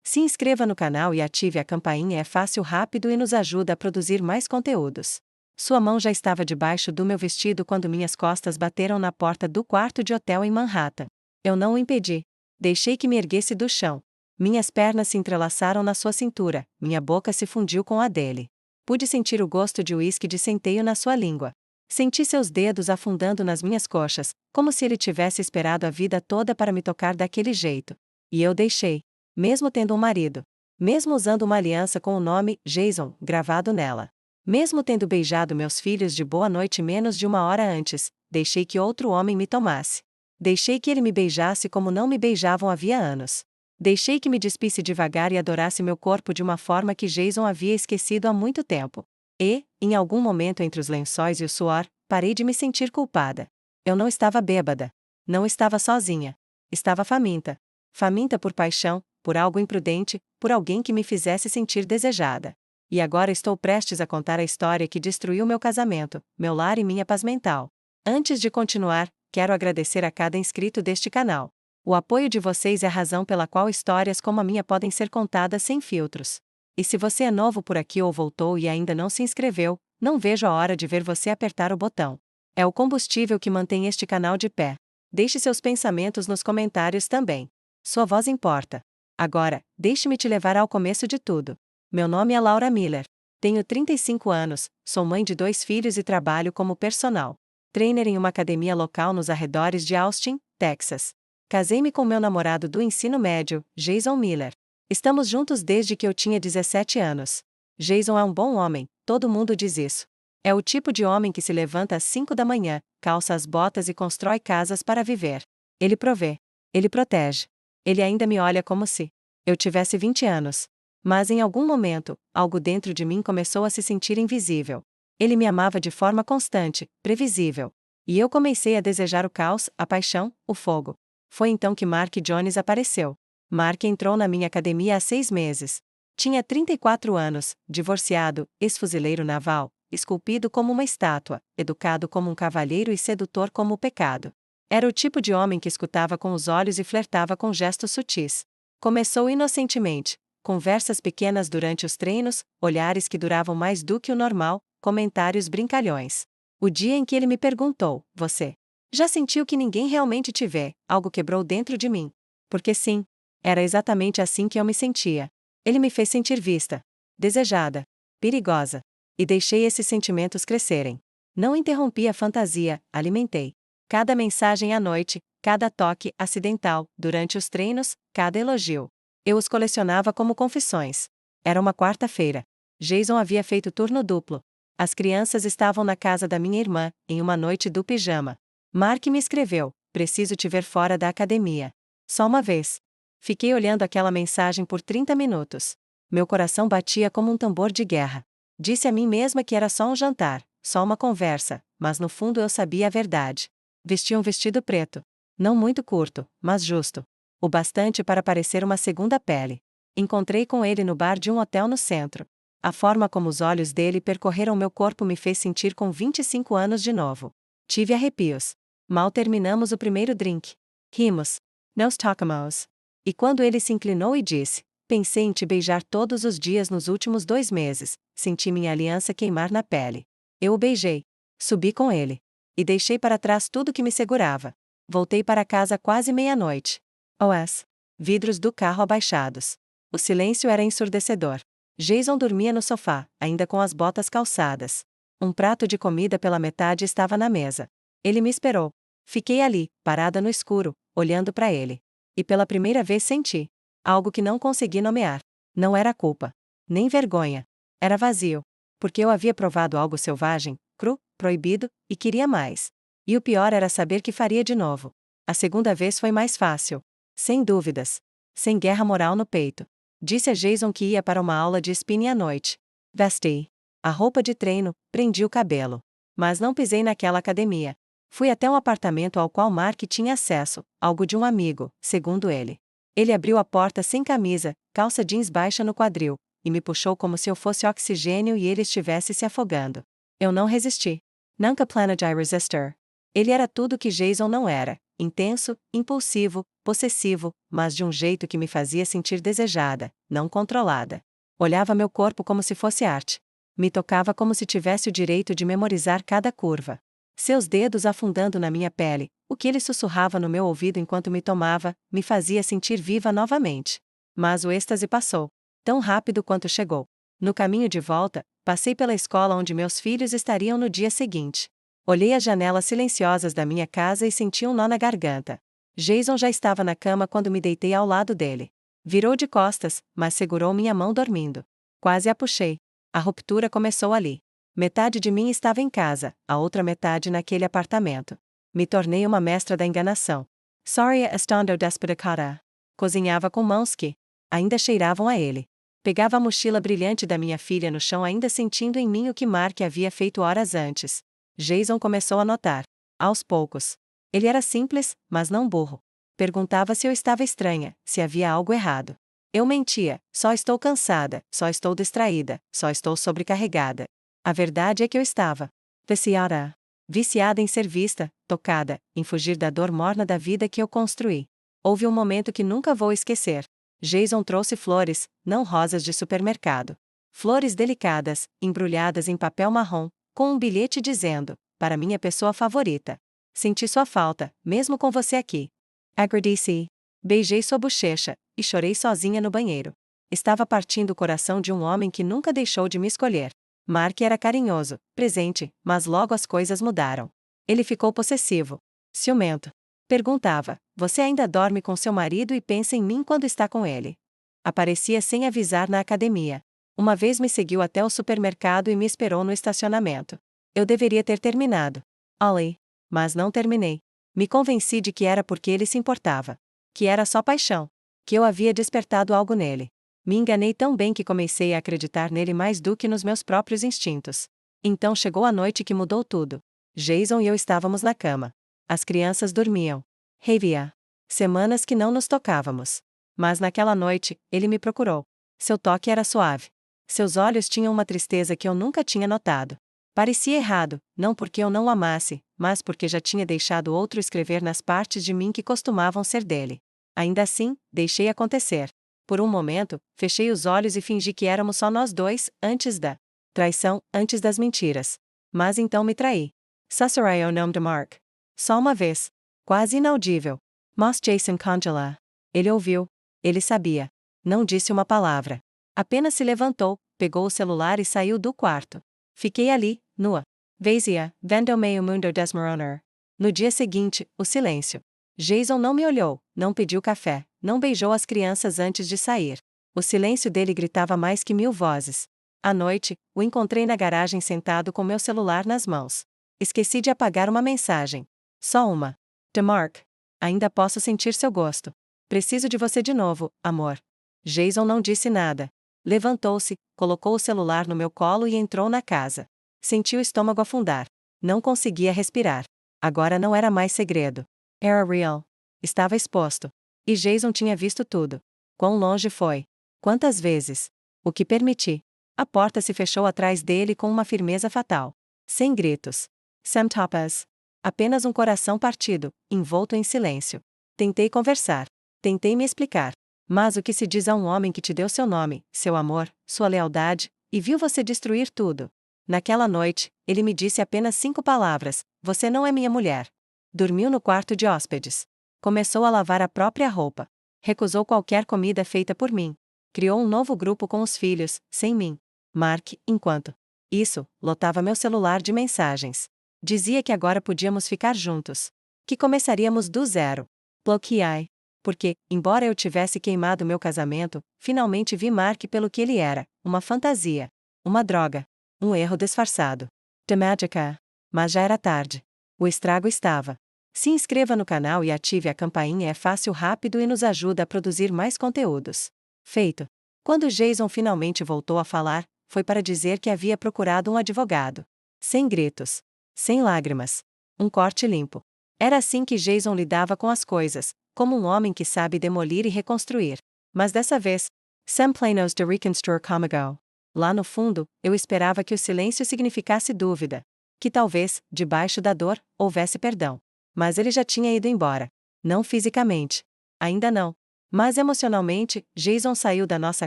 Se inscreva no canal e ative a campainha, é fácil, rápido e nos ajuda a produzir mais conteúdos. Sua mão já estava debaixo do meu vestido quando minhas costas bateram na porta do quarto de hotel em Manhattan. Eu não o impedi. Deixei que me erguesse do chão. Minhas pernas se entrelaçaram na sua cintura, minha boca se fundiu com a dele. Pude sentir o gosto de uísque de centeio na sua língua. Senti seus dedos afundando nas minhas coxas, como se ele tivesse esperado a vida toda para me tocar daquele jeito. E eu deixei. Mesmo tendo um marido. Mesmo usando uma aliança com o nome Jason gravado nela. Mesmo tendo beijado meus filhos de boa noite menos de 1 hora antes, deixei que outro homem me tomasse. Deixei que ele me beijasse como não me beijavam havia anos. Deixei que me despisse devagar e adorasse meu corpo de uma forma que Jason havia esquecido há muito tempo. E, em algum momento entre os lençóis e o suor, parei de me sentir culpada. Eu não estava bêbada. Não estava sozinha. Estava faminta. Faminta por paixão, por algo imprudente, por alguém que me fizesse sentir desejada. E agora estou prestes a contar a história que destruiu meu casamento, meu lar e minha paz mental. Antes de continuar, quero agradecer a cada inscrito deste canal. O apoio de vocês é a razão pela qual histórias como a minha podem ser contadas sem filtros. E se você é novo por aqui ou voltou e ainda não se inscreveu, não vejo a hora de ver você apertar o botão. É o combustível que mantém este canal de pé. Deixe seus pensamentos nos comentários também. Sua voz importa. Agora, deixe-me te levar ao começo de tudo. Meu nome é Laura Miller. Tenho 35 anos, sou mãe de 2 filhos e trabalho como personal trainer em uma academia local nos arredores de Austin, Texas. Casei-me com meu namorado do ensino médio, Jason Miller. Estamos juntos desde que eu tinha 17 anos. Jason é um bom homem, todo mundo diz isso. É o tipo de homem que se levanta às 5 da manhã, calça as botas e constrói casas para viver. Ele provê. Ele protege. Ele ainda me olha como se eu tivesse 20 anos. Mas em algum momento, algo dentro de mim começou a se sentir invisível. Ele me amava de forma constante, previsível. E eu comecei a desejar o caos, a paixão, o fogo. Foi então que Mark Jones apareceu. Mark entrou na minha academia há 6 meses. Tinha 34 anos, divorciado, ex-fuzileiro naval, esculpido como uma estátua, educado como um cavalheiro e sedutor como o pecado. Era o tipo de homem que escutava com os olhos e flertava com gestos sutis. Começou inocentemente. Conversas pequenas durante os treinos, olhares que duravam mais do que o normal, comentários brincalhões. O dia em que ele me perguntou: "Você já sentiu que ninguém realmente te vê?", algo quebrou dentro de mim. Porque sim, era exatamente assim que eu me sentia. Ele me fez sentir vista, desejada, perigosa. E deixei esses sentimentos crescerem. Não interrompi a fantasia, alimentei. Cada mensagem à noite, cada toque acidental, durante os treinos, cada elogio. Eu os colecionava como confissões. Era uma quarta-feira. Jason havia feito turno duplo. As crianças estavam na casa da minha irmã, em uma noite do pijama. Mark me escreveu: "Preciso te ver fora da academia. Só uma vez." Fiquei olhando aquela mensagem por 30 minutos. Meu coração batia como um tambor de guerra. Disse a mim mesma que era só um jantar, só uma conversa, mas no fundo eu sabia a verdade. Vestia um vestido preto. Não muito curto, mas justo. O bastante para parecer uma segunda pele. Encontrei com ele no bar de um hotel no centro. A forma como os olhos dele percorreram meu corpo me fez sentir com 25 anos de novo. Tive arrepios. Mal terminamos o primeiro drink. Rimos. Nos tocamos. E quando ele se inclinou e disse: "Pensei em te beijar todos os dias nos últimos 2 meses", senti minha aliança queimar na pele. Eu o beijei. Subi com ele. E deixei para trás tudo que me segurava. Voltei para casa quase meia-noite. OS. Vidros do carro abaixados. O silêncio era ensurdecedor. Jason dormia no sofá, ainda com as botas calçadas. Um prato de comida pela metade estava na mesa. Ele me esperou. Fiquei ali, parada no escuro, olhando para ele. E pela primeira vez senti algo que não consegui nomear. Não era culpa. Nem vergonha. Era vazio. Porque eu havia provado algo selvagem, cru, proibido, e queria mais. E o pior era saber que faria de novo. A segunda vez foi mais fácil. Sem dúvidas. Sem guerra moral no peito. Disse a Jason que ia para uma aula de spinning à noite. Vesti a roupa de treino, prendi o cabelo. Mas não pisei naquela academia. Fui até um apartamento ao qual Mark tinha acesso, algo de um amigo, segundo ele. Ele abriu a porta sem camisa, calça jeans baixa no quadril, e me puxou como se eu fosse oxigênio e ele estivesse se afogando. Eu não resisti. Nunca planejei resistir. Ele era tudo que Jason não era: intenso, impulsivo, possessivo, mas de um jeito que me fazia sentir desejada, não controlada. Olhava meu corpo como se fosse arte. Me tocava como se tivesse o direito de memorizar cada curva. Seus dedos afundando na minha pele, o que ele sussurrava no meu ouvido enquanto me tomava, me fazia sentir viva novamente. Mas o êxtase passou, tão rápido quanto chegou. No caminho de volta, passei pela escola onde meus filhos estariam no dia seguinte. Olhei as janelas silenciosas da minha casa e senti um nó na garganta. Jason já estava na cama quando me deitei ao lado dele. Virou de costas, mas segurou minha mão dormindo. Quase a puxei. A ruptura começou ali. Metade de mim estava em casa, a outra metade naquele apartamento. Me tornei uma mestra da enganação. Sorry estando despertada. Cozinhava com mãos que ainda cheiravam a ele. Pegava a mochila brilhante da minha filha no chão, ainda sentindo em mim o que Mark havia feito horas antes. Jason começou a notar. Aos poucos. Ele era simples, mas não burro. Perguntava se eu estava estranha, se havia algo errado. Eu mentia: só estou cansada, só estou distraída, só estou sobrecarregada. A verdade é que eu estava viciada. Viciada em ser vista, tocada, em fugir da dor morna da vida que eu construí. Houve um momento que nunca vou esquecer. Jason trouxe flores, não rosas de supermercado. Flores delicadas, embrulhadas em papel marrom, com um bilhete dizendo: para minha pessoa favorita. Senti sua falta, mesmo com você aqui. Agradeci. Beijei sua bochecha, e chorei sozinha no banheiro. Estava partindo o coração de um homem que nunca deixou de me escolher. Mark era carinhoso, presente, mas logo as coisas mudaram. Ele ficou possessivo. Ciumento. Perguntava: você ainda dorme com seu marido e pensa em mim quando está com ele? Aparecia sem avisar na academia. Uma vez me seguiu até o supermercado e me esperou no estacionamento. Eu deveria ter terminado. Ollie. Mas não terminei. Me convenci de que era porque ele se importava. Que era só paixão. Que eu havia despertado algo nele. Me enganei tão bem que comecei a acreditar nele mais do que nos meus próprios instintos. Então chegou a noite que mudou tudo. Jason e eu estávamos na cama. As crianças dormiam. Havia semanas que não nos tocávamos. Mas naquela noite, ele me procurou. Seu toque era suave. Seus olhos tinham uma tristeza que eu nunca tinha notado. Parecia errado, não porque eu não o amasse, mas porque já tinha deixado outro escrever nas partes de mim que costumavam ser dele. Ainda assim, deixei acontecer. Por um momento, fechei os olhos e fingi que éramos só nós dois, antes da traição, antes das mentiras. Mas então me traí. Sussurrei o nome de Mark. Só uma vez. Quase inaudível. Mas Jason congela. Ele ouviu. Ele sabia. Não disse uma palavra. Apenas se levantou, pegou o celular e saiu do quarto. Fiquei ali, nua. Vazia, vendo meio mundo desmoronar. No dia seguinte, o silêncio. Jason não me olhou, não pediu café, não beijou as crianças antes de sair. O silêncio dele gritava mais que 1000 vozes. À noite, o encontrei na garagem sentado com meu celular nas mãos. Esqueci de apagar uma mensagem. Só uma. De Mark. Ainda posso sentir seu gosto. Preciso de você de novo, amor. Jason não disse nada. Levantou-se, colocou o celular no meu colo e entrou na casa. Senti o estômago afundar. Não conseguia respirar. Agora não era mais segredo. Era real. Estava exposto. E Jason tinha visto tudo. Quão longe foi? Quantas vezes? O que permiti? A porta se fechou atrás dele com uma firmeza fatal. Sem gritos. Sem tapas. Apenas um coração partido, envolto em silêncio. Tentei conversar. Tentei me explicar. Mas o que se diz a um homem que te deu seu nome, seu amor, sua lealdade, e viu você destruir tudo? Naquela noite, ele me disse apenas 5 palavras: você não é minha mulher. Dormiu no quarto de hóspedes. Começou a lavar a própria roupa. Recusou qualquer comida feita por mim. Criou um novo grupo com os filhos, sem mim. Mark, enquanto isso, lotava meu celular de mensagens. Dizia que agora podíamos ficar juntos. Que começaríamos do zero. Bloqueei. Porque, embora eu tivesse queimado meu casamento, finalmente vi Mark pelo que ele era: uma fantasia. Uma droga. Um erro disfarçado. De mágica. Mas já era tarde. O estrago estava. Se inscreva no canal e ative a campainha, é fácil, rápido e nos ajuda a produzir mais conteúdos. Feito. Quando Jason finalmente voltou a falar, foi para dizer que havia procurado um advogado. Sem gritos. Sem lágrimas. Um corte limpo. Era assim que Jason lidava com as coisas, como um homem que sabe demolir e reconstruir. Mas dessa vez, sem planos de reconstruir comigo. Lá no fundo, eu esperava que o silêncio significasse dúvida. Que talvez, debaixo da dor, houvesse perdão. Mas ele já tinha ido embora. Não fisicamente. Ainda não. Mas emocionalmente, Jason saiu da nossa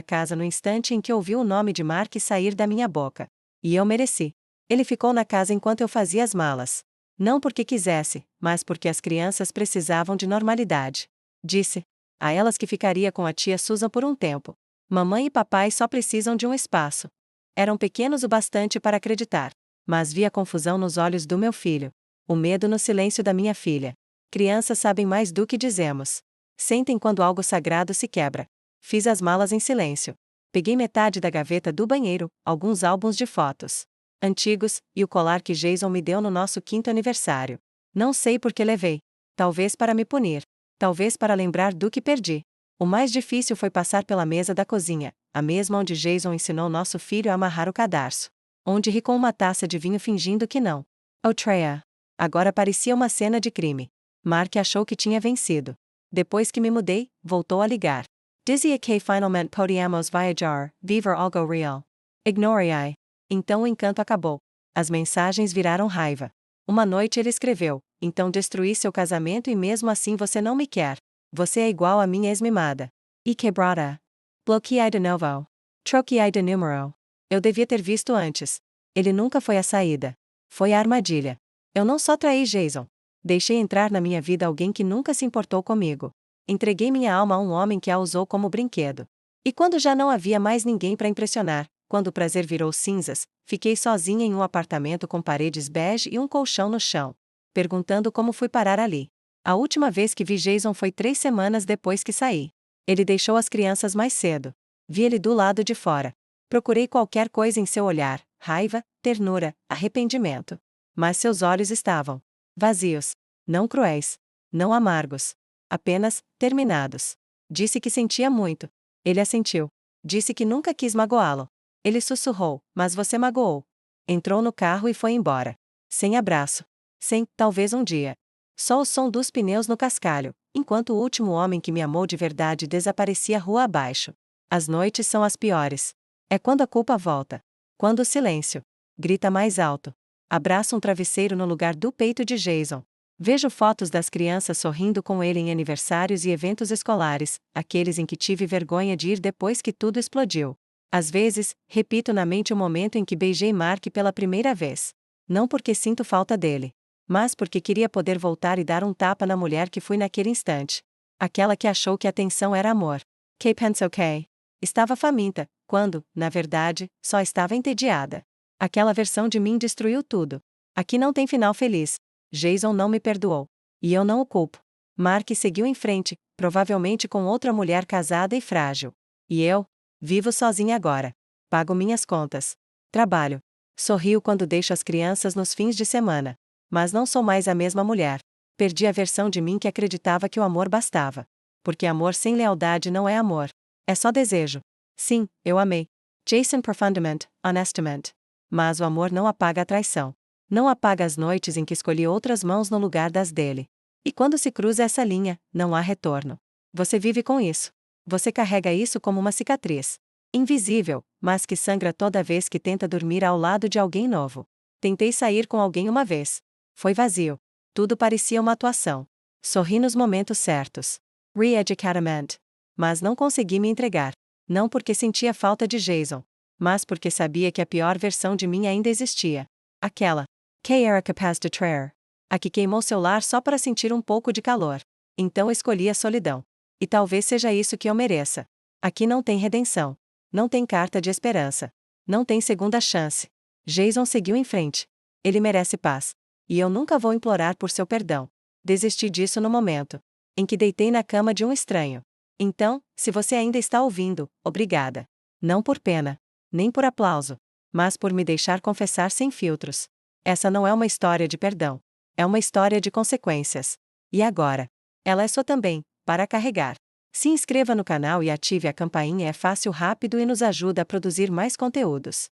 casa no instante em que ouviu o nome de Mark sair da minha boca. E eu mereci. Ele ficou na casa enquanto eu fazia as malas. Não porque quisesse, mas porque as crianças precisavam de normalidade. Disse a elas que ficaria com a tia Susan por um tempo. Mamãe e papai só precisam de um espaço. Eram pequenos o bastante para acreditar. Mas vi a confusão nos olhos do meu filho. O medo no silêncio da minha filha. Crianças sabem mais do que dizemos. Sentem quando algo sagrado se quebra. Fiz as malas em silêncio. Peguei metade da gaveta do banheiro, alguns álbuns de fotos antigos, e o colar que Jason me deu no nosso 5º aniversário. Não sei por que levei. Talvez para me punir. Talvez para lembrar do que perdi. O mais difícil foi passar pela mesa da cozinha, a mesma onde Jason ensinou nosso filho a amarrar o cadarço. Onde ri com uma taça de vinho fingindo que não. Oh, Treya. Agora parecia uma cena de crime. Mark achou que tinha vencido. Depois que me mudei, voltou a ligar. Dizia que finalmente podíamos viajar, viver algo real. Ignorei. Então o encanto acabou. As mensagens viraram raiva. Uma noite ele escreveu: então destruí seu casamento e mesmo assim você não me quer. Você é igual a minha ex-mimada. E quebrada. Bloqueei de novo. Troquei de número. Eu devia ter visto antes. Ele nunca foi a saída. Foi a armadilha. Eu não só traí Jason. Deixei entrar na minha vida alguém que nunca se importou comigo. Entreguei minha alma a um homem que a usou como brinquedo. E quando já não havia mais ninguém para impressionar, quando o prazer virou cinzas, fiquei sozinha em um apartamento com paredes bege e um colchão no chão. Perguntando como fui parar ali. A última vez que vi Jason foi 3 semanas depois que saí. Ele deixou as crianças mais cedo. Vi ele do lado de fora. Procurei qualquer coisa em seu olhar: raiva, ternura, arrependimento. Mas seus olhos estavam vazios. Não cruéis. Não amargos. Apenas terminados. Disse que sentia muito. Ele assentiu. Disse que nunca quis magoá-lo. Ele sussurrou: mas você magoou. Entrou no carro e foi embora. Sem abraço. Sem, talvez um dia. Só o som dos pneus no cascalho, enquanto o último homem que me amou de verdade desaparecia rua abaixo. As noites são as piores. É quando a culpa volta. Quando o silêncio grita mais alto. Abraço um travesseiro no lugar do peito de Jason. Vejo fotos das crianças sorrindo com ele em aniversários e eventos escolares, aqueles em que tive vergonha de ir depois que tudo explodiu. Às vezes, repito na mente o momento em que beijei Mark pela primeira vez. Não porque sinto falta dele, mas porque queria poder voltar e dar um tapa na mulher que fui naquele instante. Aquela que achou que a tensão era amor. Que pensou que estava faminta, quando, na verdade, só estava entediada. Aquela versão de mim destruiu tudo. Aqui não tem final feliz. Jason não me perdoou. E eu não o culpo. Mark seguiu em frente, provavelmente com outra mulher casada e frágil. E eu? Vivo sozinha agora. Pago minhas contas. Trabalho. Sorrio quando deixo as crianças nos fins de semana. Mas não sou mais a mesma mulher. Perdi a versão de mim que acreditava que o amor bastava. Porque amor sem lealdade não é amor. É só desejo. Sim, eu amei Jason profundamente, honestamente. Mas o amor não apaga a traição. Não apaga as noites em que escolhi outras mãos no lugar das dele. E quando se cruza essa linha, não há retorno. Você vive com isso. Você carrega isso como uma cicatriz. Invisível, mas que sangra toda vez que tenta dormir ao lado de alguém novo. Tentei sair com alguém uma vez. Foi vazio. Tudo parecia uma atuação. Sorri nos momentos certos. Re-educadamente. Mas não consegui me entregar. Não porque sentia falta de Jason. Mas porque sabia que a pior versão de mim ainda existia. Aquela que era capaz de trair. A que queimou seu lar só para sentir um pouco de calor. Então escolhi a solidão. E talvez seja isso que eu mereça. Aqui não tem redenção. Não tem carta de esperança. Não tem segunda chance. Jason seguiu em frente. Ele merece paz. E eu nunca vou implorar por seu perdão. Desisti disso no momento em que deitei na cama de um estranho. Então, se você ainda está ouvindo, obrigada. Não por pena, nem por aplauso, mas por me deixar confessar sem filtros. Essa não é uma história de perdão. É uma história de consequências. E agora? Ela é sua também, para carregar. Se inscreva no canal e ative a campainha, é fácil, rápido e nos ajuda a produzir mais conteúdos.